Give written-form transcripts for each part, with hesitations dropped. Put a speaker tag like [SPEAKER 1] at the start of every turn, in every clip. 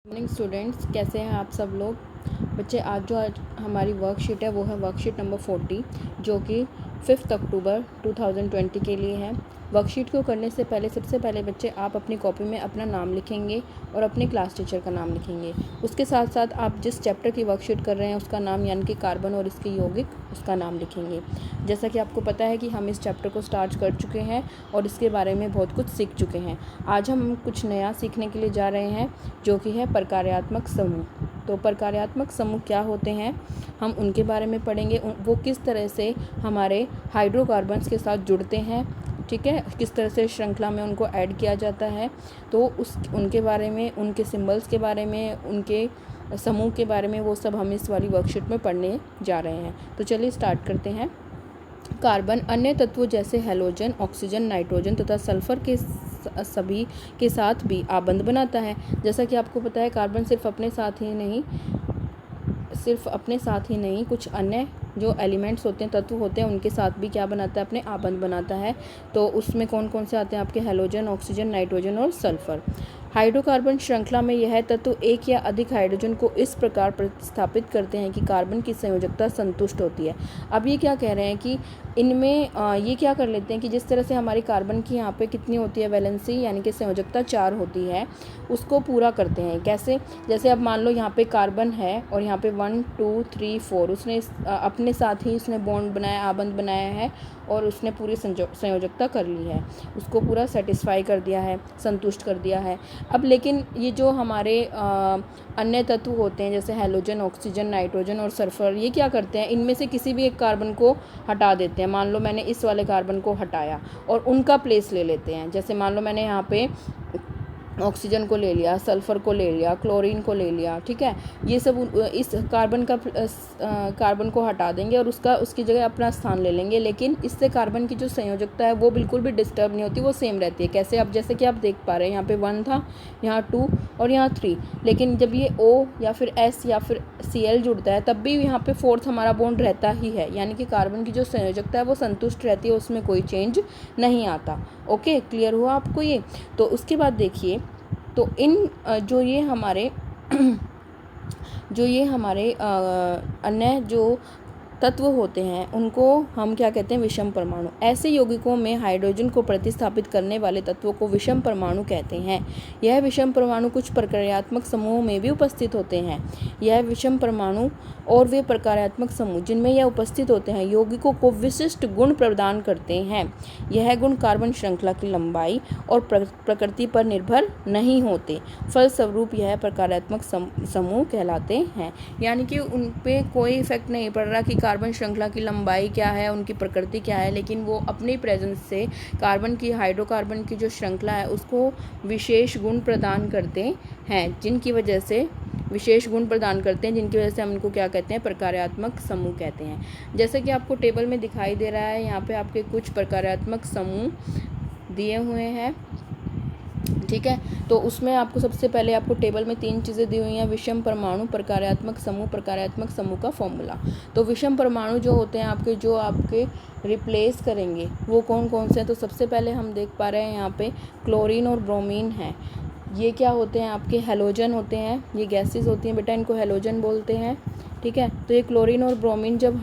[SPEAKER 1] Morning students, कैसे हैं आप सब लोग। बच्चे, आज हमारी वर्कशीट है वो है वर्कशीट नंबर 40 जो कि 5 अक्टूबर 2020 के लिए है। वर्कशीट को करने से पहले सबसे पहले बच्चे आप अपनी कॉपी में अपना नाम लिखेंगे और अपने क्लास टीचर का नाम लिखेंगे। उसके साथ साथ आप जिस चैप्टर की वर्कशीट कर रहे हैं उसका नाम यानी कि कार्बन और इसके यौगिक उसका नाम लिखेंगे। जैसा कि आपको पता है कि हम इस चैप्टर को स्टार्ट कर चुके हैं और इसके बारे में बहुत कुछ सीख चुके हैं। आज हम कुछ नया सीखने के लिए जा रहे हैं जो कि है प्रकार्यात्मक समूह। तो प्रकार्यात्मक समूह क्या होते हैं हम उनके बारे में पढ़ेंगे। वो किस तरह से हमारे हाइड्रोकार्बन्स के साथ जुड़ते हैं, ठीक है, किस तरह से श्रृंखला में उनको ऐड किया जाता है। तो उनके बारे में, उनके सिंबल्स के बारे में, उनके समूह के बारे में, वो सब हम इस वाली वर्कशीट में पढ़ने जा रहे हैं। तो चलिए स्टार्ट करते हैं। कार्बन अन्य तत्वों जैसे हैलोजन, ऑक्सीजन, नाइट्रोजन तथा सल्फर के सभी के साथ भी आबंध बनाता है। जैसा कि आपको पता है कार्बन सिर्फ अपने साथ ही नहीं कुछ अन्य जो एलिमेंट्स होते हैं, तत्व होते हैं, उनके साथ भी क्या बनाता है, अपने आबंध बनाता है। तो उसमें कौन कौन से आते हैं आपके हैलोजन, ऑक्सीजन, नाइट्रोजन और सल्फर। हाइड्रोकार्बन श्रृंखला में यह तत्व एक या अधिक हाइड्रोजन को इस प्रकार प्रतिस्थापित करते हैं कि कार्बन की संयोजकता संतुष्ट होती है। अब ये क्या कह रहे हैं कि इनमें ये क्या कर लेते हैं कि जिस तरह से हमारी कार्बन की यहाँ पे कितनी होती है वैलेंसी यानी कि संयोजकता 4 होती है, उसको पूरा करते हैं। कैसे? जैसे अब मान लो यहाँ पे कार्बन है और यहाँ पे 1 2 3 4 उसने अपने साथ ही उसने बॉन्ड बनाया, आबंध बनाया है और उसने पूरी संयोजकता कर ली है, उसको पूरा सेटिस्फाई कर दिया है, संतुष्ट कर दिया है। अब लेकिन ये जो हमारे अन्य तत्व होते हैं जैसे हैलोजन, ऑक्सीजन, नाइट्रोजन और सल्फर, ये क्या करते हैं, इनमें से किसी भी एक कार्बन को हटा देते हैं। मान लो मैंने इस वाले कार्बन को हटाया और उनका प्लेस ले लेते हैं। जैसे मान लो मैंने यहाँ पे ऑक्सीजन को ले लिया, सल्फ़र को ले लिया, क्लोरीन को ले लिया, ठीक है। ये सब इस कार्बन को हटा देंगे और उसकी जगह अपना स्थान ले लेंगे। लेकिन इससे कार्बन की जो संयोजकता है वो बिल्कुल भी डिस्टर्ब नहीं होती, वो सेम रहती है। कैसे? अब जैसे कि आप देख पा रहे हैं यहाँ पे 1 था, यहाँ 2 और यहाँ 3। लेकिन जब ये O या फिर S या फिर Cl जुड़ता है तब भी यहाँ पे 4th हमारा बॉन्ड रहता ही है, यानी कि कार्बन की जो संयोजकता है वो संतुष्ट रहती है, उसमें कोई चेंज नहीं आता। ओके, क्लियर हुआ आपको ये? तो उसके बाद देखिए, तो इन जो ये हमारे अन्य जो तत्व होते हैं उनको हम क्या कहते हैं, विषम परमाणु। ऐसे यौगिकों में हाइड्रोजन को प्रतिस्थापित करने वाले तत्वों को विषम परमाणु कहते हैं। यह विषम परमाणु कुछ प्रकार्यात्मक समूहों में भी उपस्थित होते हैं। यह विषम परमाणु और वे प्रकार्यात्मक समूह जिनमें यह उपस्थित होते हैं यौगिकों को विशिष्ट गुण प्रदान करते हैं। यह गुण कार्बन श्रृंखला की लंबाई और प्रकृति पर निर्भर नहीं होते। फलस्वरूप यह प्रकार्यात्मक समूह कहलाते हैं। यानी कि उन पे कोई इफेक्ट नहीं पड़ रहा कि कार्बन श्रृंखला की लंबाई क्या है, उनकी प्रकृति क्या है, लेकिन वो अपनी प्रेजेंस से कार्बन की, हाइड्रोकार्बन की जो श्रृंखला है उसको विशेष गुण प्रदान करते हैं, जिनकी वजह से हम इनको क्या कहते हैं, प्रकार्यात्मक समूह कहते हैं। जैसे कि आपको टेबल में दिखाई दे रहा है, यहाँ पे आपके कुछ प्रकार्यात्मक समूह दिए हुए हैं, ठीक है। तो उसमें आपको सबसे पहले आपको टेबल में 3 चीज़ें दी हुई हैं, विषम परमाणु, प्रकार्यात्मक समूह का फॉर्मूला। तो विषम परमाणु जो होते हैं आपके, जो आपके रिप्लेस करेंगे वो कौन कौन से हैं। तो सबसे पहले हम देख पा रहे हैं यहाँ पे क्लोरीन और ब्रोमीन है। ये क्या होते हैं, आपके हैलोजन होते हैं, ये गैसेस होती हैं बेटा, इनको हैलोजन बोलते हैं, ठीक है। तो ये क्लोरीन और ब्रोमीन जब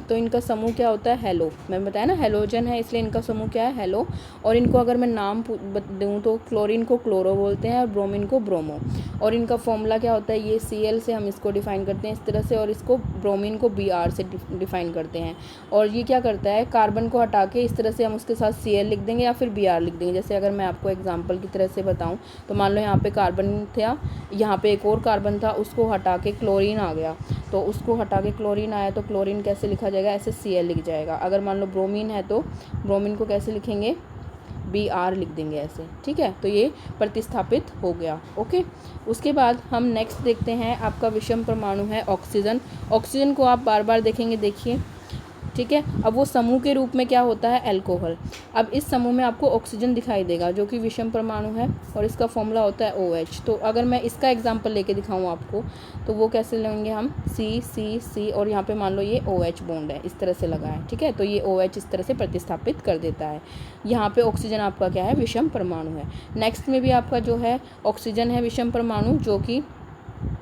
[SPEAKER 1] तो इनका समूह क्या होता है, हेलो। मैंने बताया ना हैलोजन है इसलिए इनका समूह क्या है, हेलो। और इनको अगर मैं नाम दूँ तो क्लोरीन को क्लोरो बोलते हैं और ब्रोमीन को ब्रोमो। और इनका फॉर्मूला क्या होता है, ये Cl से हम इसको डिफ़ाइन करते हैं इस तरह से, और इसको ब्रोमीन को Br से डिफ़ाइन करते हैं। और ये क्या करता है, कार्बन को हटा के इस तरह से हम उसके साथ Cl लिख देंगे या फिर Br लिख देंगे। जैसे अगर मैं आपको एग्जाम्पल की तरह से बताऊँ तो मान लो यहाँ पे कार्बन था, यहाँ पे एक और कार्बन था, उसको हटा के क्लोरीन आ गया, तो उसको हटा के क्लोरीन आया तो क्लोरीन कैसे लिखा जाएगा, ऐसे Cl लिख जाएगा। अगर मान लो ब्रोमीन है तो ब्रोमीन को कैसे लिखेंगे, Br लिख देंगे ऐसे, ठीक है। तो ये प्रतिस्थापित हो गया। ओके, उसके बाद हम नेक्स्ट देखते हैं, आपका विषम परमाणु है ऑक्सीजन। ऑक्सीजन को आप बार बार देखेंगे, देखिए, ठीक है। अब वो समूह के रूप में क्या होता है, अल्कोहल। अब इस समूह में आपको ऑक्सीजन दिखाई देगा जो कि विषम परमाणु है और इसका फॉर्मूला होता है OH। तो अगर मैं इसका एग्जांपल लेके दिखाऊं आपको तो वो कैसे लेंगे हम, C और यहाँ पे मान लो ये OH बॉन्ड है, इस तरह से लगा है, ठीक है। तो ये OH इस तरह से प्रतिस्थापित कर देता है। यहाँ पे ऑक्सीजन आपका क्या है, विषम परमाणु है। नेक्स्ट में भी आपका जो है ऑक्सीजन है विषम परमाणु, जो कि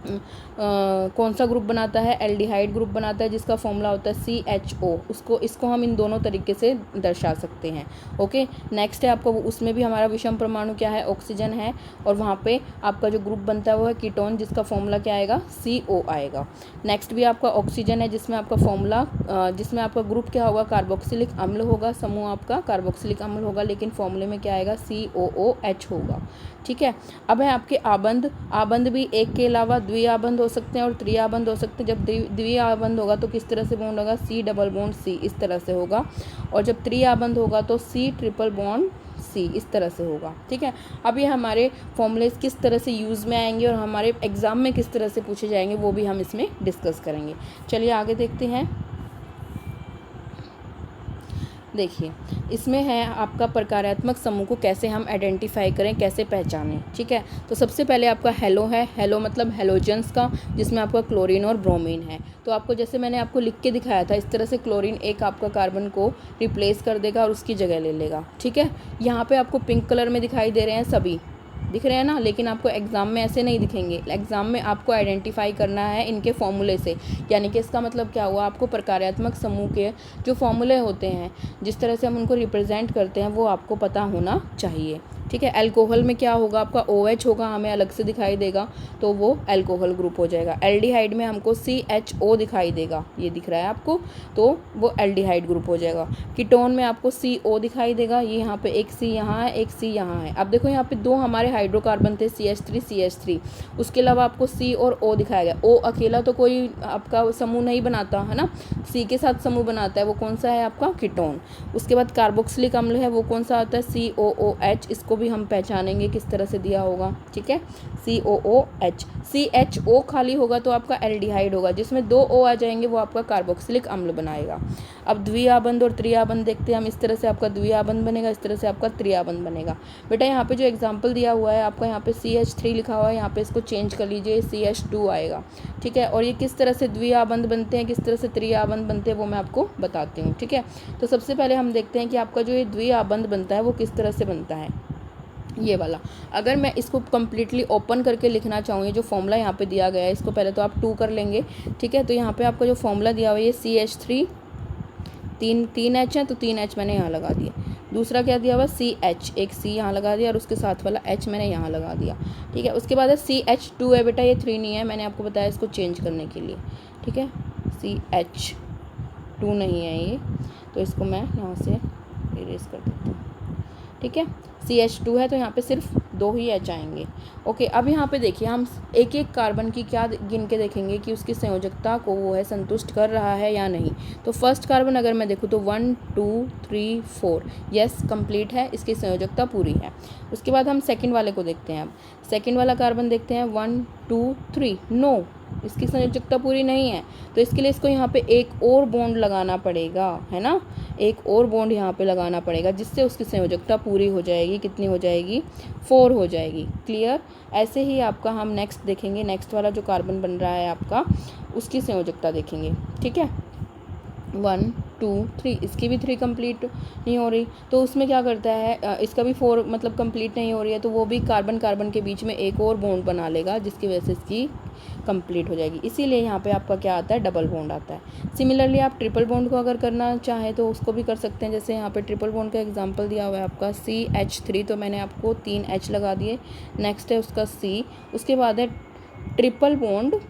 [SPEAKER 1] कौन सा ग्रुप बनाता है, एल्डिहाइड ग्रुप बनाता है, जिसका फॉर्मूला होता है CHO। इसको हम इन दोनों तरीके से दर्शा सकते हैं। ओके, नेक्स्ट है आपका, उसमें भी हमारा विषम परमाणु क्या है, ऑक्सीजन है, और वहाँ पे आपका जो ग्रुप बनता है वो है कीटोन, जिसका फॉर्मूला क्या आएगा, CO आएगा। नेक्स्ट भी आपका ऑक्सीजन है, जिसमें आपका फॉर्मूला जिसमें आपका ग्रुप क्या होगा, कार्बोक्सिलिक अम्ल होगा, समूह आपका कार्बोक्सिलिक अम्ल होगा, लेकिन फॉर्मूले में क्या आएगा, COOH होगा। ठीक है, अब है आपके आबंध। आबंध भी एक के अलावा द्विआबंध हो सकते हैं और त्रिआबंध हो सकते हैं। जब द्विआबंध होगा तो किस तरह से बॉन्ड होगा, C डबल बॉन्ड C, इस तरह से होगा, और जब त्रिआबंध होगा तो C ट्रिपल बॉन्ड C, इस तरह से होगा। ठीक है, अब ये हमारे फॉर्मूलेस किस तरह से यूज़ में आएंगे और हमारे एग्ज़ाम में किस तरह से पूछे जाएंगे वो भी हम इसमें डिस्कस करेंगे। चलिए आगे देखते हैं। देखिए, इसमें है आपका प्रकार्यात्मक समूह को कैसे हम आइडेंटिफाई करें, कैसे पहचानें। ठीक है, तो सबसे पहले आपका हेलो है। हेलो मतलब हेलोजेंस का, जिसमें आपका क्लोरीन और ब्रोमीन है। तो आपको जैसे मैंने आपको लिख के दिखाया था, इस तरह से क्लोरीन एक आपका कार्बन को रिप्लेस कर देगा और उसकी जगह ले लेगा। ठीक है, यहाँ पे आपको पिंक कलर में दिखाई दे रहे हैं, सभी दिख रहे हैं ना, लेकिन आपको एग्ज़ाम में ऐसे नहीं दिखेंगे। एग्ज़ाम में आपको आइडेंटिफाई करना है इनके फॉर्मूले से, यानी कि इसका मतलब क्या हुआ, आपको प्रकार्यात्मक समूह के जो फॉर्मूले होते हैं, जिस तरह से हम उनको रिप्रेजेंट करते हैं, वो आपको पता होना चाहिए। ठीक है, अल्कोहल में क्या होगा, आपका OH होगा, हमें अलग से दिखाई देगा, तो वो अल्कोहल ग्रुप हो जाएगा। एल्डिहाइड में हमको CHO दिखाई देगा, ये दिख रहा है आपको, तो वो एल्डिहाइड ग्रुप हो जाएगा। कीटोन में आपको CO दिखाई देगा, ये यहाँ पे एक C यहाँ है, एक C यहाँ है। अब देखो यहाँ पे दो हमारे हाइड्रोकार्बन थे, CH3 उसके अलावा आपको C और O दिखाया गया। O अकेला तो कोई आपका समूह नहीं बनाता है ना, C के साथ समूह बनाता है, वो कौन सा है, आपका कीटोन। उसके बाद कार्बोक्सिलिक अम्ल है, वो कौन सा आता है, COOH। इसको भी हम पहचानेंगे किस तरह से दिया होगा। ठीक है, COOH। CHO खाली होगा तो आपका एल्डिहाइड होगा, जिसमें 2 O आ जाएंगे, वो आपका कार्बोक्सिलिक अम्ल बनाएगा। अब द्विआबंध और त्रिआबंध देखते हैं हम, इस तरह से आपका द्विआबंध बनेगा, इस तरह से आपका त्रिआबंध बनेगा। बेटा यहाँ पे जो एग्जाम्पल दिया हुआ है आपका, यहाँ पे CH3 लिखा हुआ है, यहाँ पे इसको चेंज कर लीजिए, CH2 आएगा। ठीक है, और ये किस तरह से द्विआबंध बनते हैं, किस तरह से त्रिआबंध बनते हैं, वो मैं आपको बताती हूँ। ठीक है, तो सबसे पहले हम देखते हैं कि आपका जो ये द्विआबंध बनता है वो किस तरह से बनता है, ये वाला। अगर मैं इसको कम्प्लीटली ओपन करके लिखना चाहूँ, ये जो फॉर्मूला यहाँ पे दिया गया है, इसको पहले तो आप 2 कर लेंगे। ठीक है, तो यहाँ पे आपका जो फॉर्मूला दिया हुआ है, ये CH3, तीन H है तो 3 H मैंने यहाँ लगा दिया। दूसरा क्या दिया हुआ, CH, एक C यहाँ लगा दिया और उसके साथ वाला H मैंने यहाँ लगा दिया। ठीक है, उसके बाद है CH2 है बेटा, ये 3 नहीं है, मैंने आपको बताया इसको चेंज करने के लिए। ठीक है, CH2 नहीं है ये, तो इसको मैं यहाँ से इरेज कर देता हूँ। ठीक है, CH2 है तो यहाँ पे सिर्फ 2 ही H आएंगे। ओके, अब यहाँ पे देखिए, हम एक एक कार्बन की क्या गिन के देखेंगे कि उसकी संयोजकता को वो है संतुष्ट कर रहा है या नहीं। तो फर्स्ट कार्बन अगर मैं देखूँ तो 1 2 3 4, यस कंप्लीट है, इसकी संयोजकता पूरी है। उसके बाद हम सेकंड वाले को देखते हैं। अब सेकंड वाला कार्बन देखते हैं, 1 2 3, नो, इसकी संयोजकता पूरी नहीं है, तो इसके लिए इसको यहाँ पे एक और बॉन्ड लगाना पड़ेगा, है ना, एक और बॉन्ड यहाँ पे लगाना पड़ेगा, जिससे उसकी संयोजकता पूरी हो जाएगी। कितनी हो जाएगी, 4 हो जाएगी। क्लियर। ऐसे ही आपका हम नेक्स्ट देखेंगे, नेक्स्ट वाला जो कार्बन बन रहा है आपका, उसकी संयोजकता देखेंगे। ठीक है, 1 2 3, इसकी भी 3 कंप्लीट नहीं हो रही, तो उसमें क्या करता है, इसका भी 4 मतलब कंप्लीट नहीं हो रही है, तो वो भी कार्बन कार्बन के बीच में एक और बॉन्ड बना लेगा, जिसकी वजह से इसकी कंप्लीट हो जाएगी। इसीलिए यहाँ पे आपका क्या आता है, डबल बॉन्ड आता है। सिमिलरली आप ट्रिपल बॉन्ड को अगर करना चाहें तो उसको भी कर सकते हैं। जैसे यहाँ पे ट्रिपल बॉन्ड का एग्जांपल दिया हुआ है आपका CH3, तो मैंने आपको 3 H लगा दिए। नेक्स्ट है उसका C, उसके बाद है ट्रिपल बॉन्ड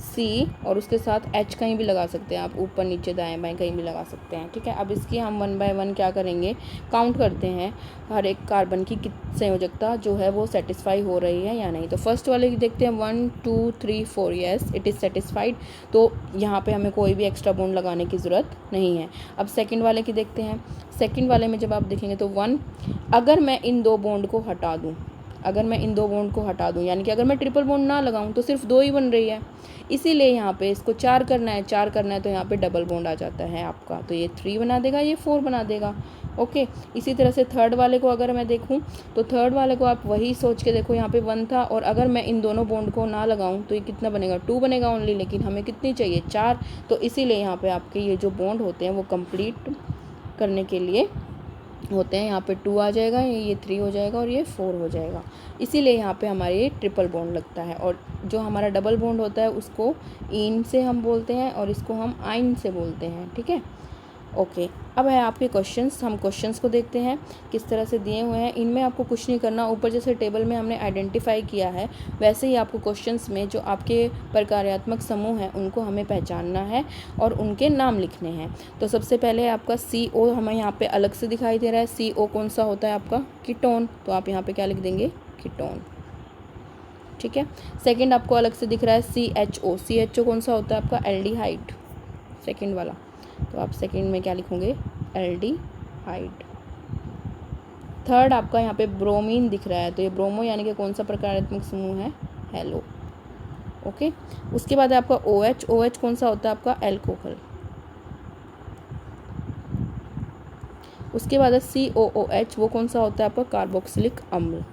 [SPEAKER 1] C और उसके साथ H कहीं भी लगा सकते हैं आप, ऊपर नीचे दाएं बाएं कहीं भी लगा सकते हैं। ठीक है, अब इसकी हम 1 बाय 1 क्या करेंगे, काउंट करते हैं हर एक कार्बन की संयोजकता जो है वो सेटिस्फाई हो रही है या नहीं। तो फर्स्ट वाले की देखते हैं, 1 2 3 4, यस इट इज़ सेटिस्फाइड, तो यहाँ पे हमें कोई भी एक्स्ट्रा बॉन्ड लगाने की ज़रूरत नहीं है। अब सेकंड वाले की देखते हैं। सेकंड वाले में जब आप देखेंगे तो 1, अगर मैं इन 2 बॉन्ड को हटा दूँ, अगर मैं इन 2 बॉन्ड को हटा दूँ, यानी कि अगर मैं ट्रिपल बॉन्ड ना लगाऊँ तो सिर्फ 2 ही बन रही है, इसीलिए यहाँ पे इसको 4 करना है, 4 करना है तो यहाँ पे डबल बॉन्ड आ जाता है आपका, तो ये 3 बना देगा, ये 4 बना देगा। ओके, इसी तरह से थर्ड वाले को अगर मैं देखूँ तो थर्ड वाले को आप वही सोच के देखो, यहाँ पे 1 था और अगर मैं इन दोनों बॉन्ड को ना लगाऊँ तो ये कितना बनेगा, 2 बनेगा ओनली, लेकिन हमें कितनी चाहिए, 4, तो इसीलिए यहाँ पे आपके ये जो बॉन्ड होते हैं वो कंप्लीट करने के लिए होते हैं, यहाँ पे 2 आ जाएगा, ये 3 हो जाएगा और ये 4 हो जाएगा। इसीलिए यहाँ पे हमारे ये ट्रिपल बॉन्ड लगता है। और जो हमारा डबल बॉन्ड होता है उसको इन से हम बोलते हैं और इसको हम आइन से बोलते हैं, ठीक है। ओके, अब है आपके क्वेश्चंस। हम क्वेश्चंस को देखते हैं किस तरह से दिए हुए हैं। इनमें आपको कुछ नहीं करना, ऊपर जैसे टेबल में हमने आइडेंटिफाई किया है वैसे ही आपको क्वेश्चंस में जो आपके प्रकार्यात्मक समूह हैं उनको हमें पहचानना है और उनके नाम लिखने हैं। तो सबसे पहले आपका CO हमें यहाँ पे अलग से दिखाई दे रहा है। CO कौन सा होता है आपका? कीटोन। तो आप यहाँ पे क्या लिख देंगे? कीटोन, ठीक है। सेकेंड आपको अलग से दिख रहा है CHO कौन सा होता है आपका? एल्डिहाइड, सेकेंड वाला। तो आप सेकेंड में क्या लिखोगे? एल्डिहाइड। थर्ड आपका यहाँ पे ब्रोमीन दिख रहा है, तो ये ब्रोमो यानी कि कौन सा प्रकारात्मक समूह है? Hello, okay. उसके बाद है आपका OH कौन सा होता है आपका? एल्कोहल। उसके बाद है COOH, वो कौन सा होता है आपका? कार्बोक्सिलिक अम्ल।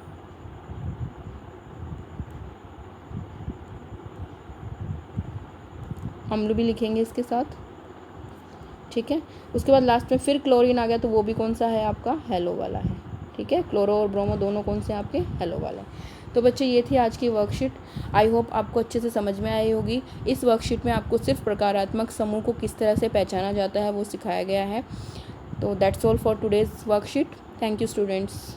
[SPEAKER 1] अम्ल भी लिखेंगे इसके साथ, ठीक है। उसके बाद लास्ट में फिर क्लोरीन आ गया, तो वो भी कौन सा है आपका? हेलो वाला है, ठीक है। क्लोरो और ब्रोमो दोनों कौन से आपके? हेलो वाले। तो बच्चे ये थी आज की वर्कशीट। आई होप आपको अच्छे से समझ में आई होगी। इस वर्कशीट में आपको सिर्फ प्रकारात्मक समूह को किस तरह से पहचाना जाता है वो सिखाया गया है। तो that's all for today's worksheet. Thank you students.